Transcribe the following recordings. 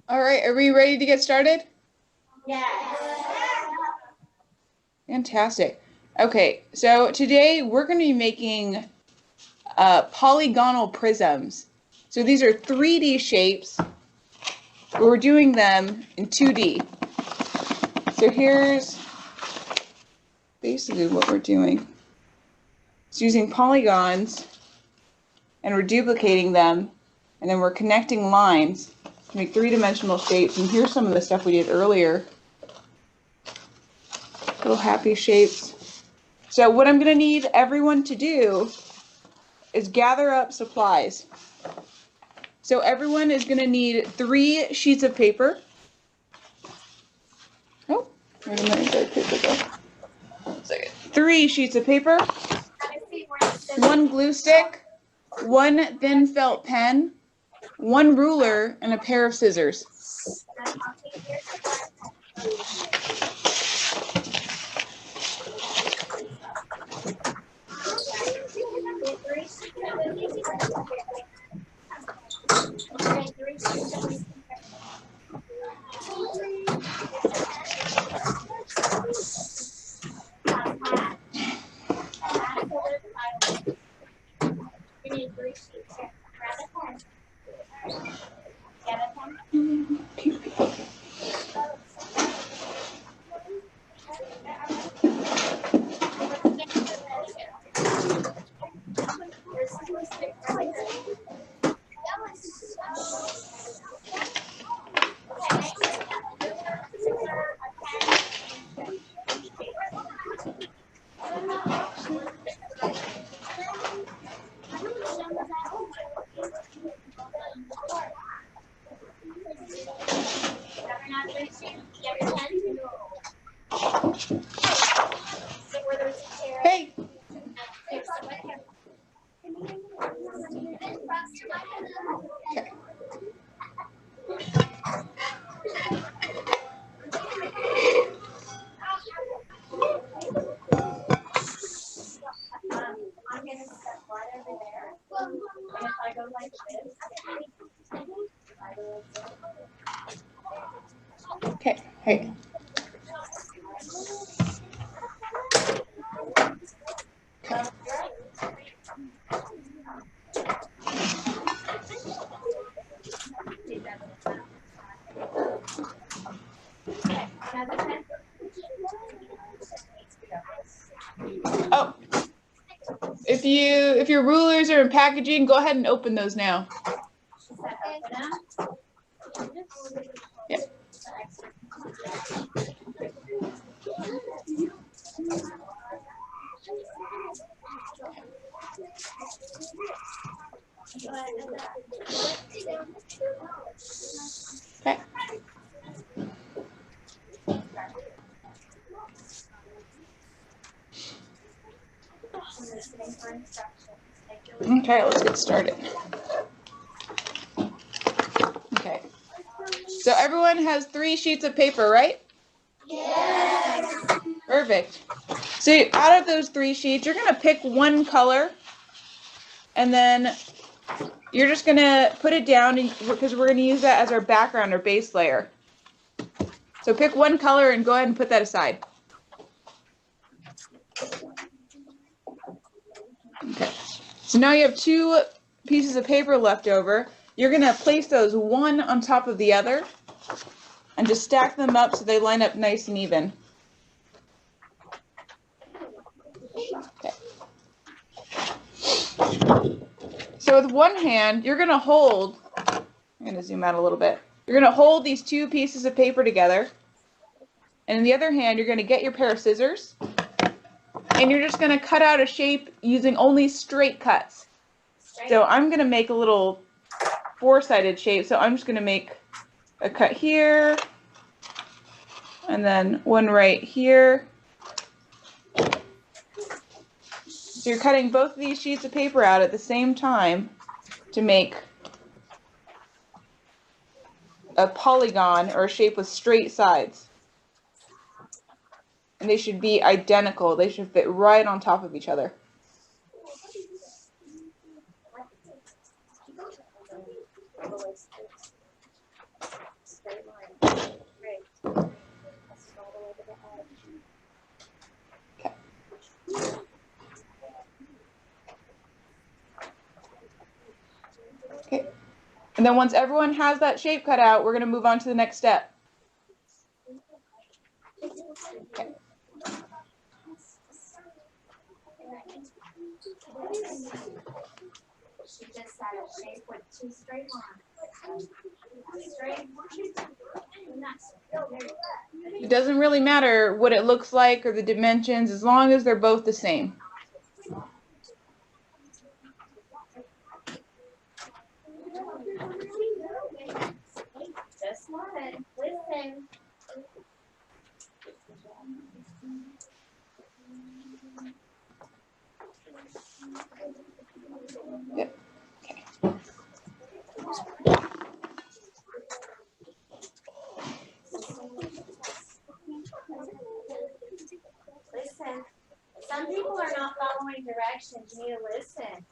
All right, are we ready to get started? Yes. Fantastic. Okay, so today we're going to be making polygonal prisms. So these are 3D shapes, but we're doing them in 2D. So here's basically what we're doing. It's using polygons, and we're duplicating them, and then we're connecting lines to make three-dimensional shapes. And here's some of the stuff we did earlier. Little happy shapes. So what I'm going to need everyone to do is gather up supplies. So everyone is going to need 3 sheets of paper. Oh, wait a minute, where'd paper go? 1 second. 3 sheets of paper, 1 glue stick, 1 thin felt pen, 1 ruler, and a pair of scissors. Hey! Okay. I'm going to step right over there. And if I go like this, Okay, hey. Oh, if your rulers are in packaging, go ahead and open those now. Yeah. Okay. Okay, let's get started. Okay. So everyone has 3 sheets of paper, right? yes. Perfect. So out of those 3 sheets, you're going to pick one color, and then you're just going to put it down because we're going to use that as our background or base layer. So pick one color and go ahead and put that aside. Okay. So now you have 2 pieces of paper left over. You're going to place those one on top of the other and just stack them up so they line up nice and even. Okay. So with one hand, you're going to hold, I'm going to zoom out a little bit. You're going to hold these 2 pieces of paper together. And in the other hand, you're going to get your pair of scissors. And you're just going to cut out a shape using only straight cuts. So I'm going to make a little 4-sided shape. So I'm just going to make a cut here. And then one right here. So you're cutting both of these sheets of paper out at the same time to make a polygon or a shape with straight sides. And they should be identical. They should fit right on top of each other. And then once everyone has that shape cut out, we're going to move on to the next step. Okay. She just had a shape with 2 straight lines. Straight. It doesn't really matter what it looks like or the dimensions, as long as they're both the same. Just one. Listen. Yep. Okay. Listen. Some people are not following directions. You need to listen.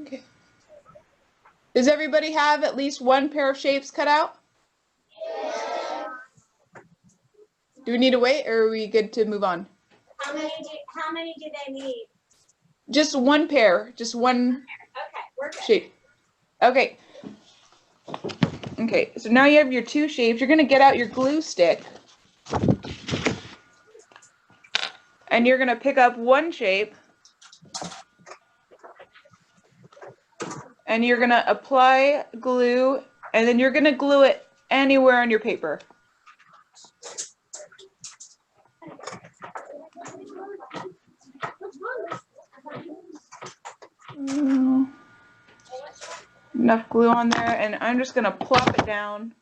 Okay. Does everybody have at least one pair of shapes cut out? Do we need to wait, or are we good to move on? How many do they need? Just one pair, just one Okay, we're good. shape. Okay. Okay, so now you have your 2 shapes. You're going to get out your glue stick. And you're going to pick up one shape. And you're going to apply glue, and then you're going to glue it anywhere on your paper. Enough glue on there, and I'm just going to plop it down.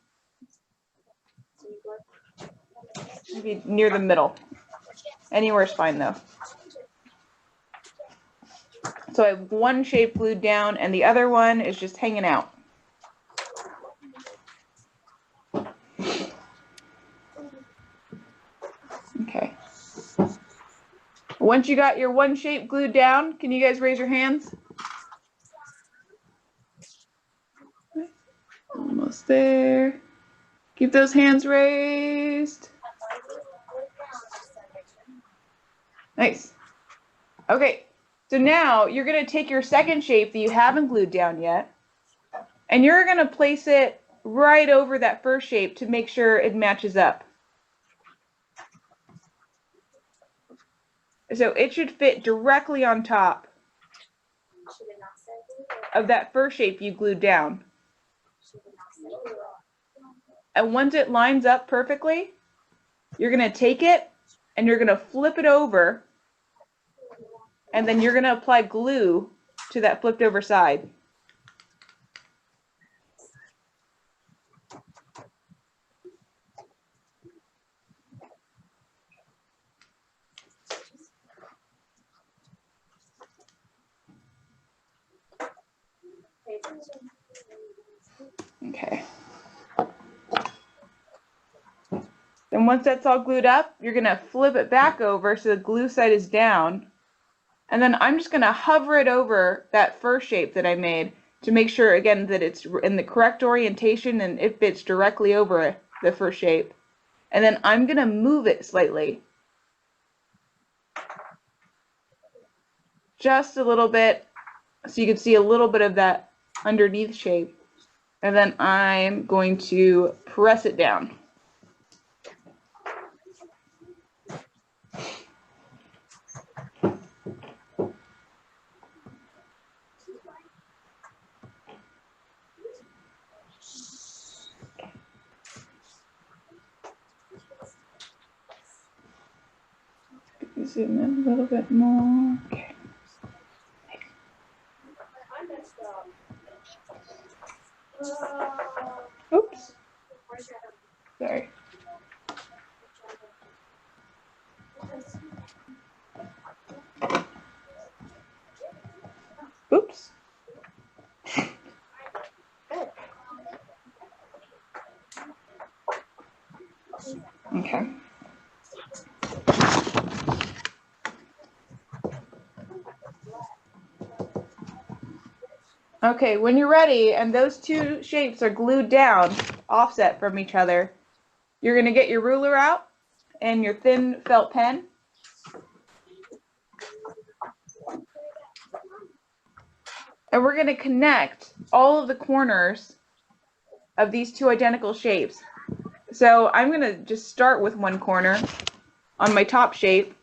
Maybe near the middle. Anywhere's fine though. So I have one shape glued down and the other one is just hanging out. Okay. Once you got your one shape glued down, can you guys raise your hands? Almost there. Keep those hands raised. Nice. Okay, so now you're going to take your second shape that you haven't glued down yet, and you're going to place it right over that first shape to make sure it matches up. So it should fit directly on top of that first shape you glued down. And once it lines up perfectly, you're going to take it and you're going to flip it over, and then you're going to apply glue to that flipped over side. Okay. Then once that's all glued up, you're going to flip it back over so the glue side is down. And then I'm just going to hover it over that first shape that I made to make sure, again, that it's in the correct orientation and it fits directly over the first shape. And then I'm going to move it slightly. Just a little bit, so you can see a little bit of that underneath shape. And then I'm going to press it down. Zoom in a little bit more. Okay. Oops. Sorry. Oops. Okay. Okay, when you're ready and those two shapes are glued down, offset from each other, you're going to get your ruler out and your thin felt pen. And we're going to connect all of the corners of these two identical shapes. So I'm going to just start with one corner on my top shape,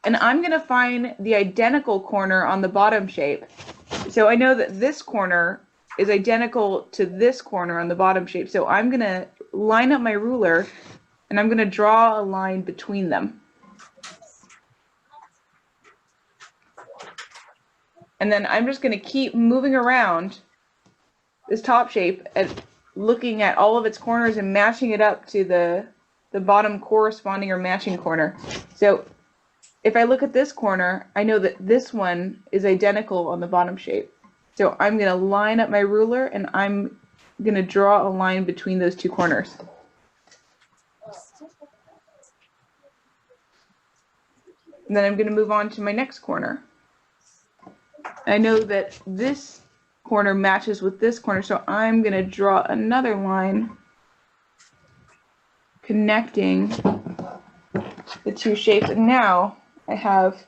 and I'm going to find the identical corner on the bottom shape. So I know that this corner is identical to this corner on the bottom shape. So I'm going to line up my ruler and I'm going to draw a line between them. And then I'm just going to keep moving around this top shape and looking at all of its corners and matching it up to the bottom corresponding or matching corner. So if I look at this corner, I know that this one is identical on the bottom shape. So I'm going to line up my ruler and I'm going to draw a line between those two corners. And then I'm going to move on to my next corner. I know that this corner matches with this corner, so I'm going to draw another line connecting the two shapes. And now I have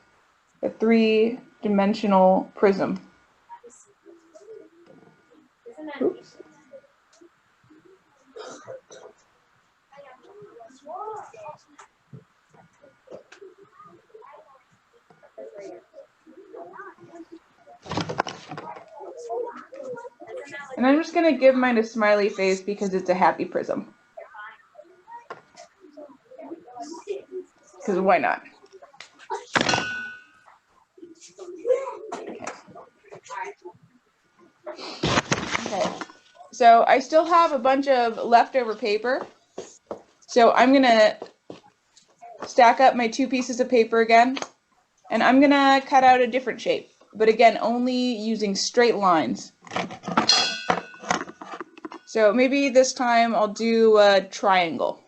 a three-dimensional prism. Oops. And I'm just going to give mine a smiley face because it's a happy prism. Because why not? Okay. So I still have a bunch of leftover paper. So I'm going to stack up my two pieces of paper again. And I'm going to cut out a different shape. But again, only using straight lines. So maybe this time I'll do a triangle.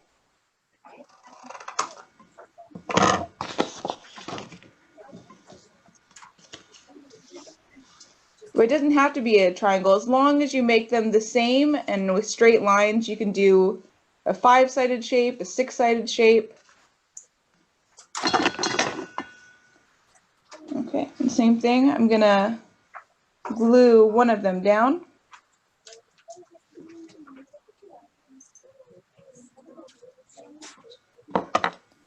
But it doesn't have to be a triangle. As long as you make them the same and with straight lines, you can do a 5-sided shape, a 6-sided shape. Okay, and same thing. I'm going to glue one of them down.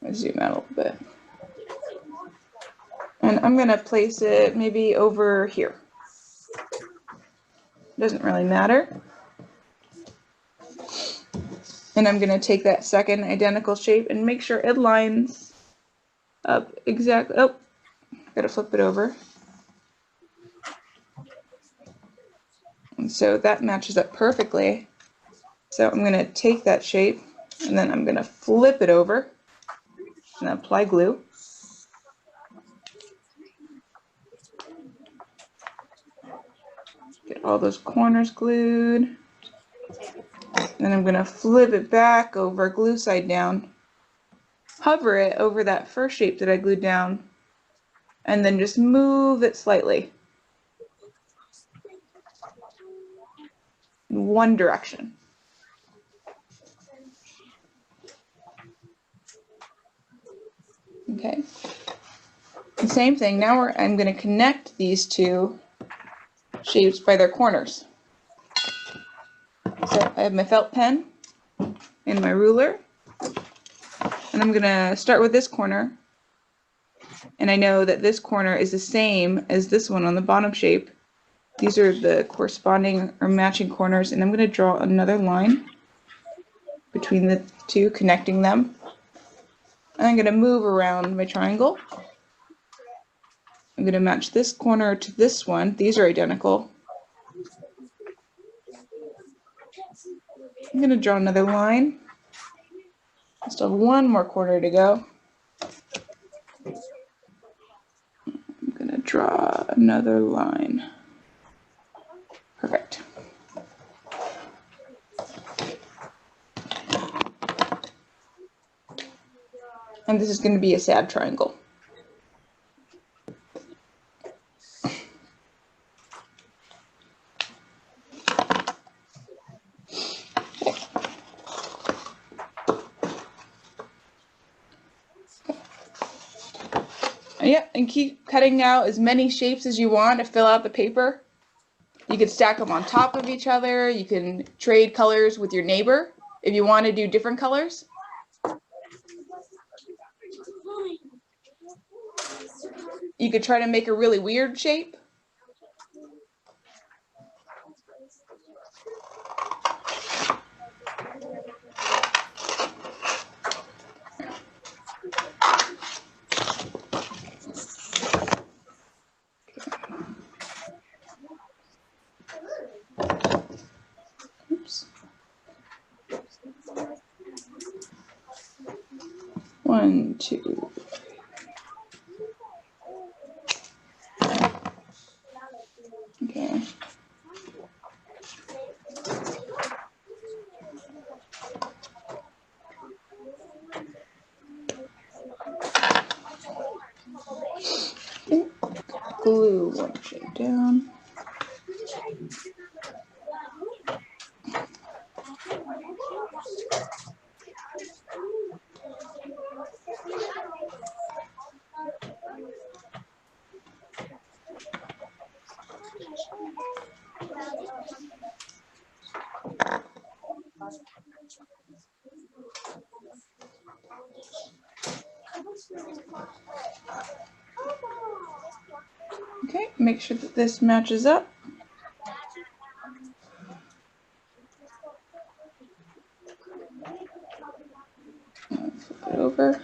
Let's zoom out a little bit. And I'm going to place it maybe over here. Doesn't really matter. And I'm going to take that second identical shape and make sure it lines up exactly. Oh, got to flip it over. And so that matches up perfectly. So I'm going to take that shape and then I'm going to flip it over and apply glue. Get all those corners glued. Then I'm going to flip it back over, glue side down, hover it over that first shape that I glued down, and then just move it slightly in one direction. Okay. The same thing. Now I'm going to connect these two shapes by their corners. So I have my felt pen and my ruler, and I'm going to start with this corner, and I know that this corner is the same as this one on the bottom shape. These are the corresponding or matching corners, and I'm going to draw another line between the two, connecting them. And I'm going to move around my triangle. I'm going to match this corner to this one. These are identical. I'm going to draw another line. I still have one more corner to go. I'm going to draw another line. Perfect. And this is going to be a sad triangle. Yep, and keep cutting out as many shapes as you want to fill out the paper. You could stack them on top of each other. You can trade colors with your neighbor if you want to do different colors. You could try to make a really weird shape. Oops. 1, 2. Okay. Glue one shape down. Okay, make sure that this matches up. Flip it over.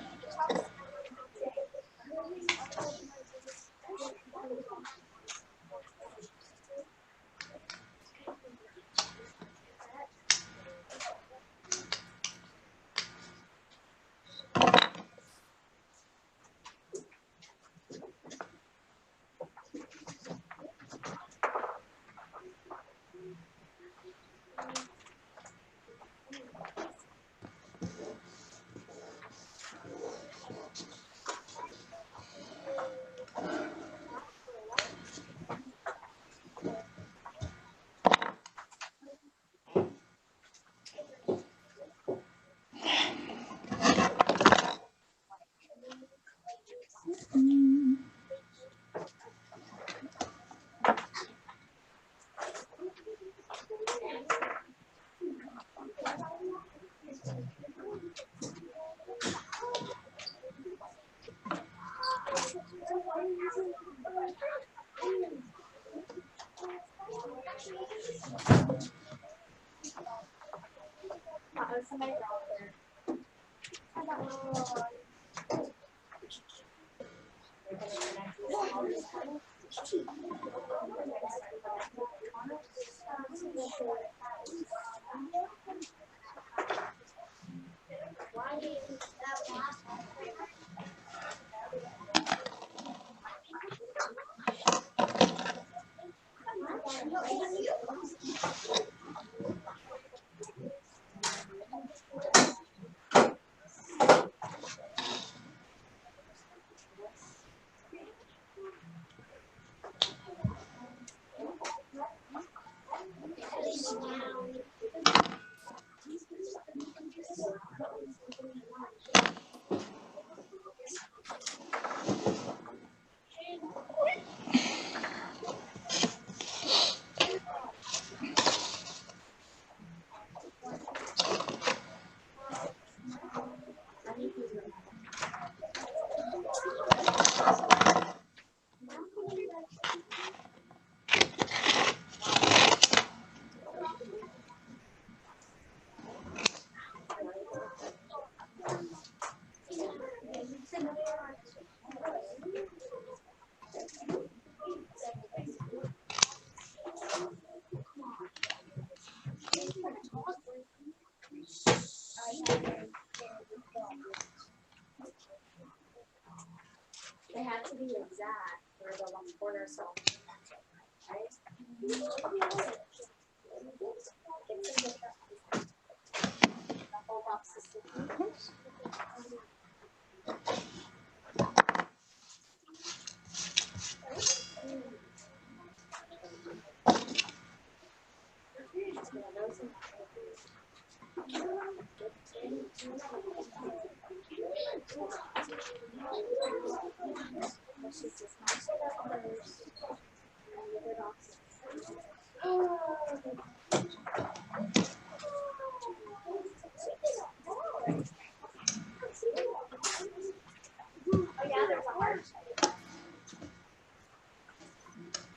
They have to be exact for the one quarter, so. Right? The whole box is sticky. She says, "Match it up first." And get it off. Oh yeah, there's a heart.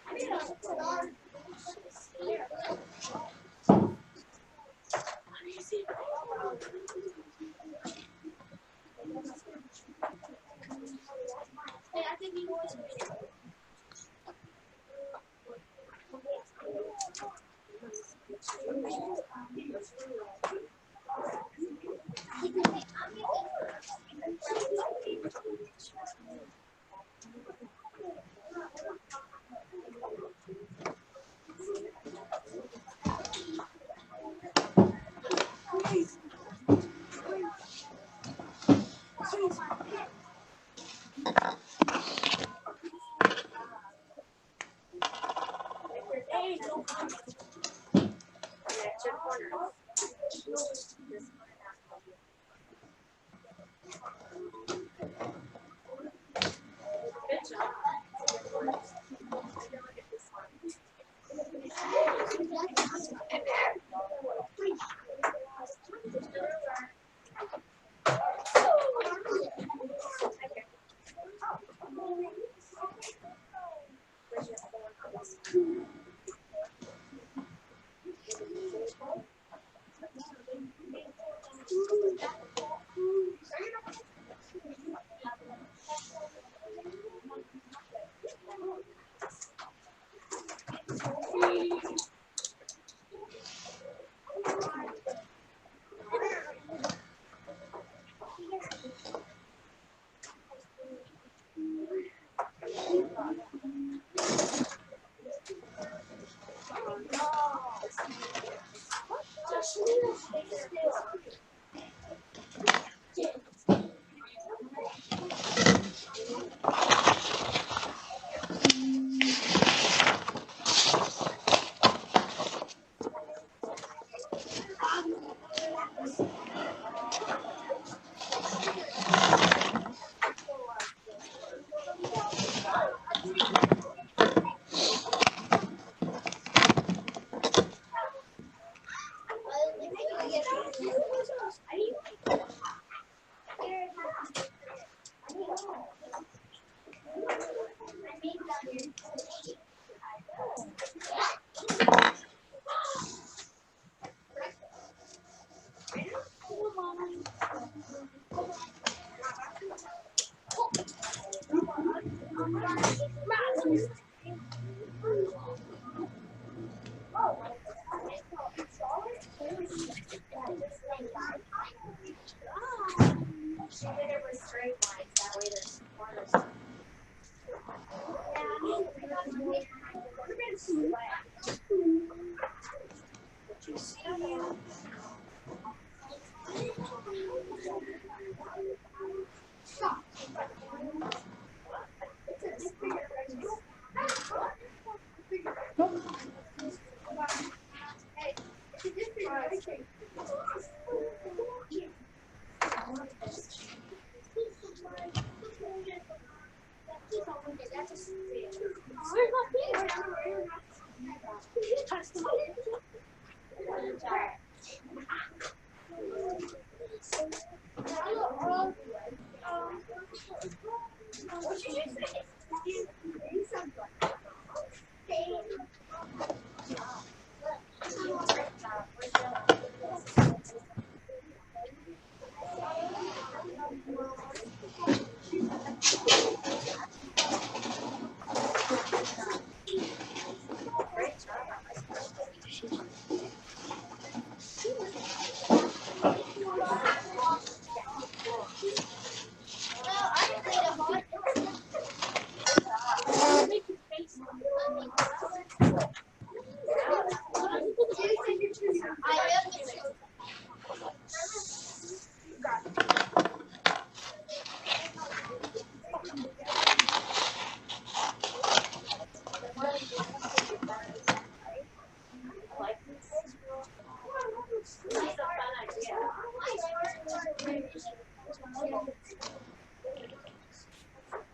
I mean, hey, I think you know what's straight lines, that way there's corners.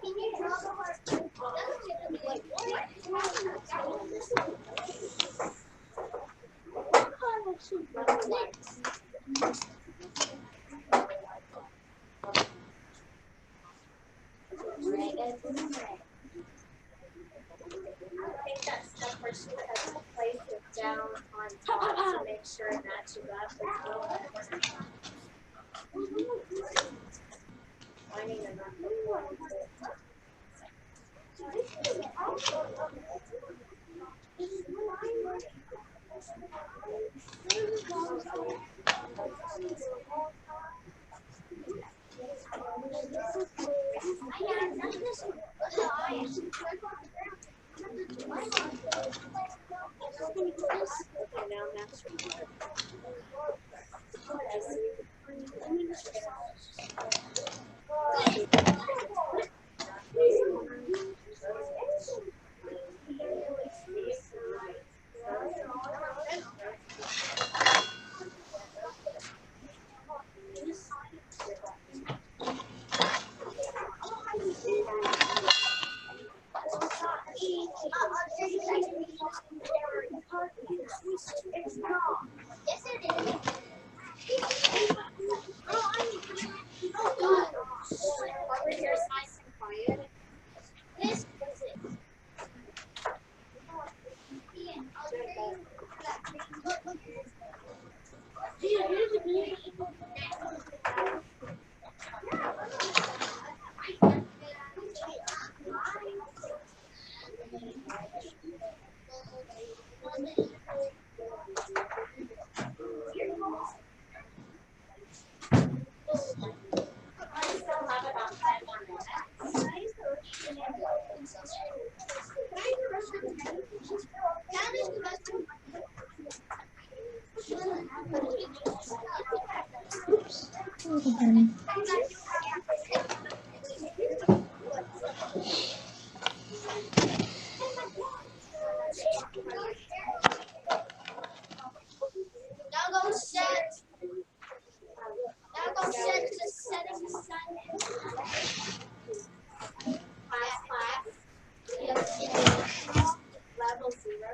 Can you draw the heart? think that stuff where she has to place it down on top to make sure it matches up is real important. Finding the over here is nice and quiet. This is it. I still have about 5 more minutes. Now go set. Now go set to setting the sun. Class. Level 0.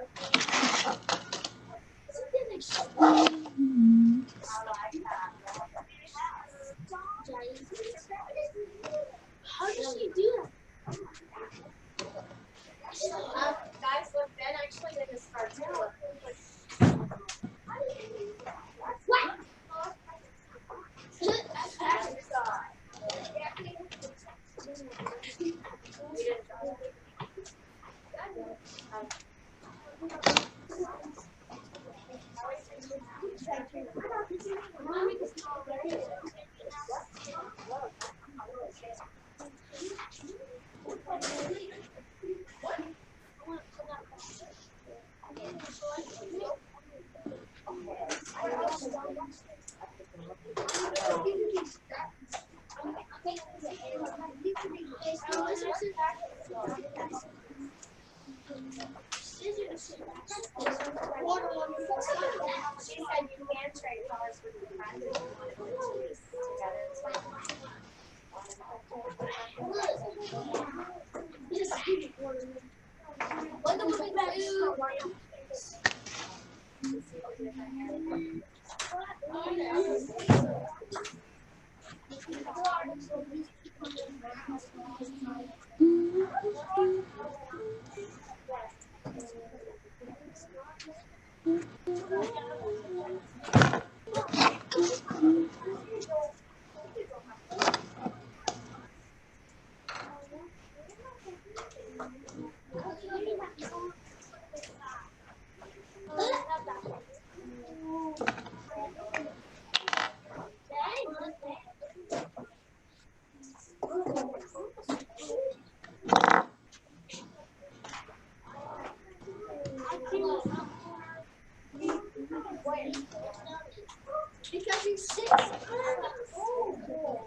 How does she do that? Guys, look, Ben actually did this part too. What? She said you can trade cars with your friends if you want to go to these together. What the movie that is? Because you're sick.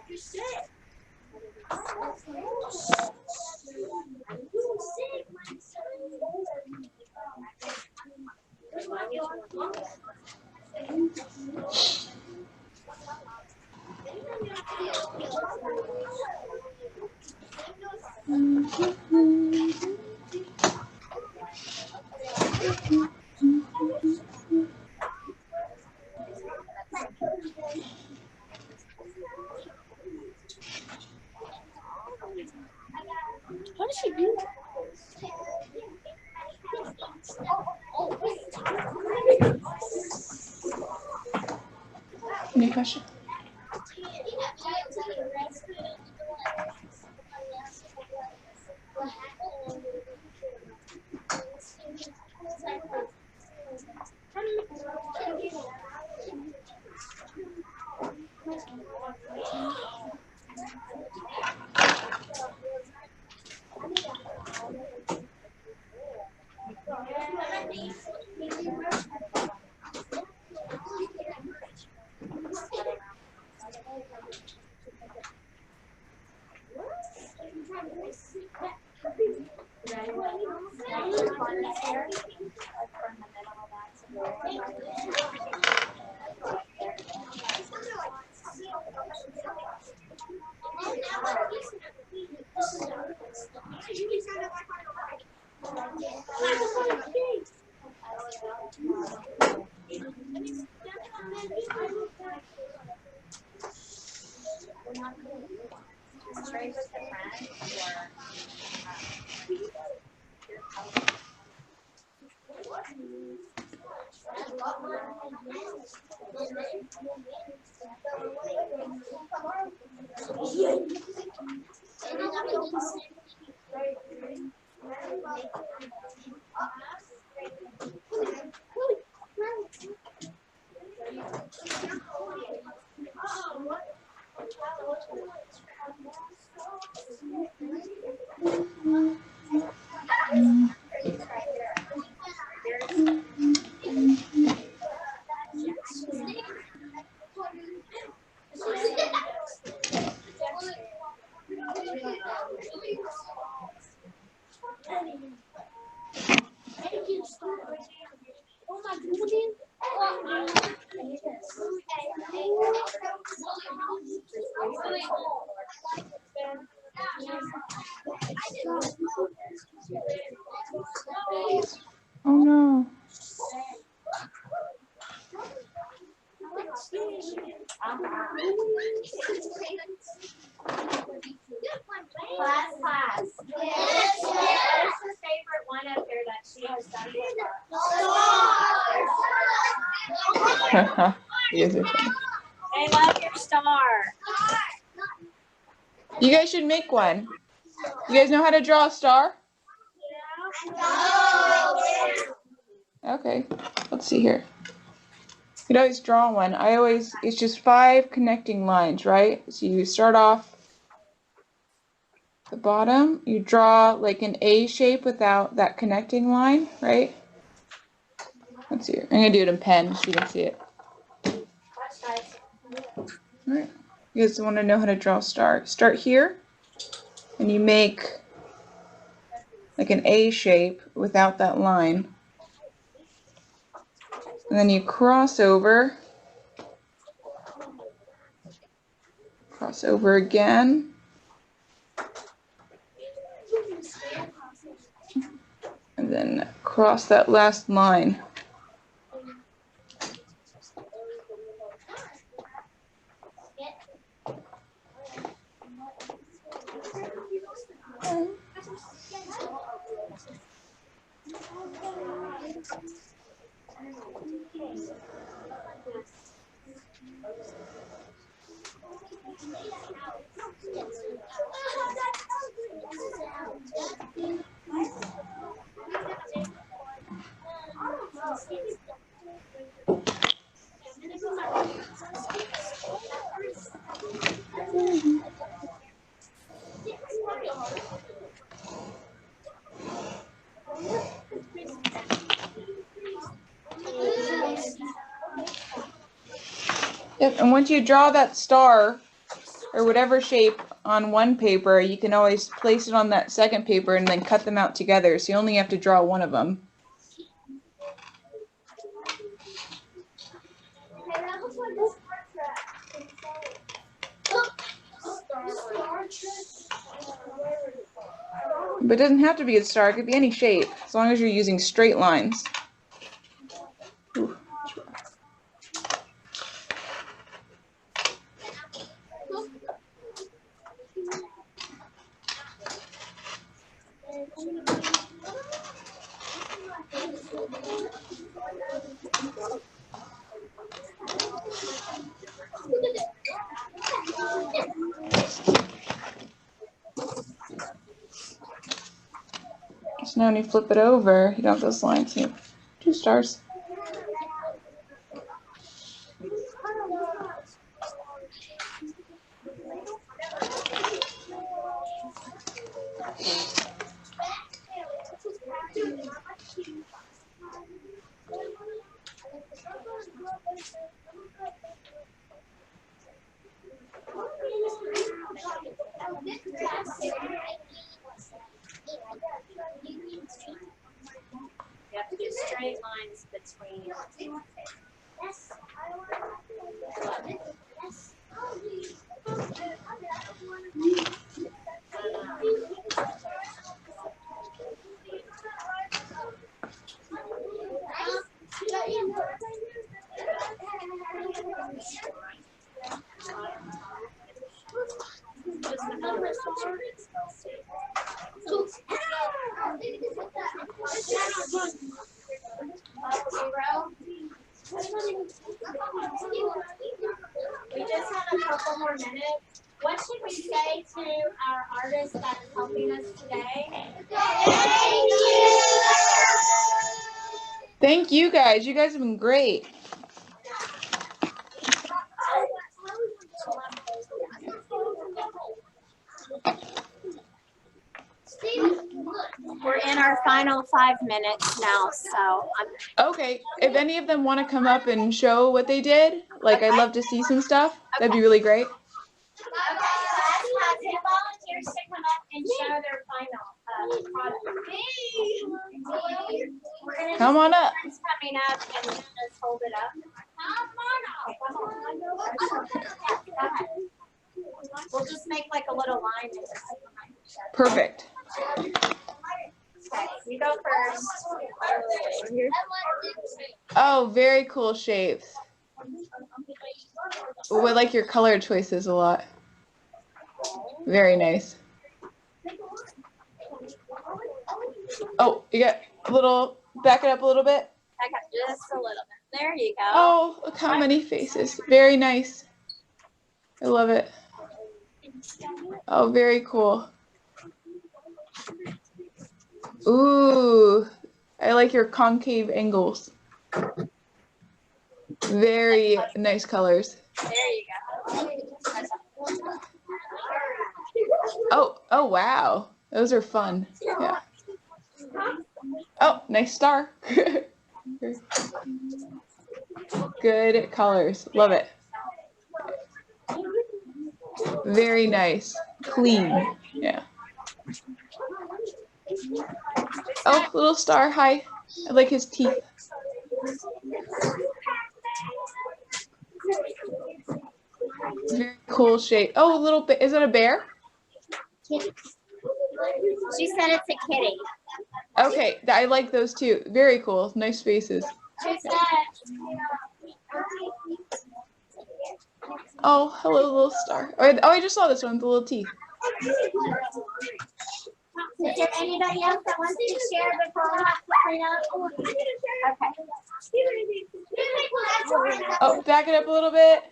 You're sick. Any question? Oh no. Class. Yes. What's your favorite one up there that she has done so far? You guys are funny. I love your star. You guys should make one. You guys know how to draw a star? Okay, let's see here. You could always draw one. It's just 5 connecting lines, right? So you start off the bottom, you draw like an A shape without that connecting line, right? Let's see here. I'm gonna do it in pen so you can see it. All right. You guys want to know how to draw a star? Start here, and you make like an A shape without that line. And then you cross over again. And then cross that last line. Yep, and once you draw that star or whatever shape on one paper, you can always place it on that second paper and then cut them out together. So you only have to draw one of them. But it doesn't have to be a star, it could be any shape, as long as you're using straight lines. Ooh. So now when you flip it over, you don't have those lines. You have 2 stars. You have to do straight lines between. Just the number star. We just have a couple more minutes. What should we say to our artist that is helping us today? Thank you guys. You guys have been great. We're in our final 5 minutes now, so Okay, if any of them want to come up and show what they did, like I'd love to see some stuff. That'd be really great. let's have volunteers to come up and show their final product. We're gonna Come on up. just coming up and just hold it up. We'll just make like a little line. Perfect. Okay, you go first. Oh, very cool shapes. We like your color choices a lot. Very nice. Oh, you got a little, back it up a little bit. Back up just a little bit. There you go. Oh, look how many faces. Very nice. I love it. Oh, very cool. Ooh, I like your concave angles. Very nice colors. There you go. Oh, wow. Those are fun. Yeah. Oh, nice star. Good colors. Love it. Very nice. Clean. Yeah. Oh, little star. Hi. I like his teeth. Very cool shape. Oh, a little bit. Is it a bear? Kitty. She said it's a kitty. Okay, I like those too. Very cool. Nice faces. Who's that? Oh, hello, little star. Oh, I just saw this one with the little teeth. Is there anybody else that wants to share before we have to clean up? Okay. Oh, back it up a little bit.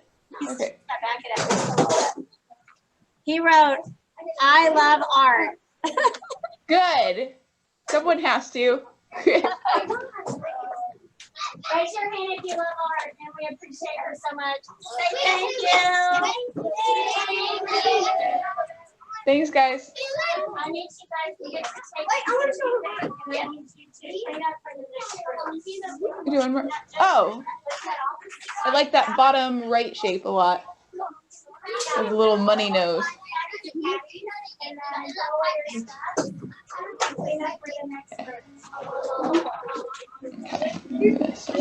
Okay. Back it up. He wrote, "I love art." Good. Someone has to. Raise your hand if you love art, and we appreciate her so much. Say thank you. Thanks, guys. I need you guys to get to take. Wait, I want to show her. And I need you to clean up for the next. You're doing more. Oh, I like that bottom right shape a lot. With a little money nose. Okay.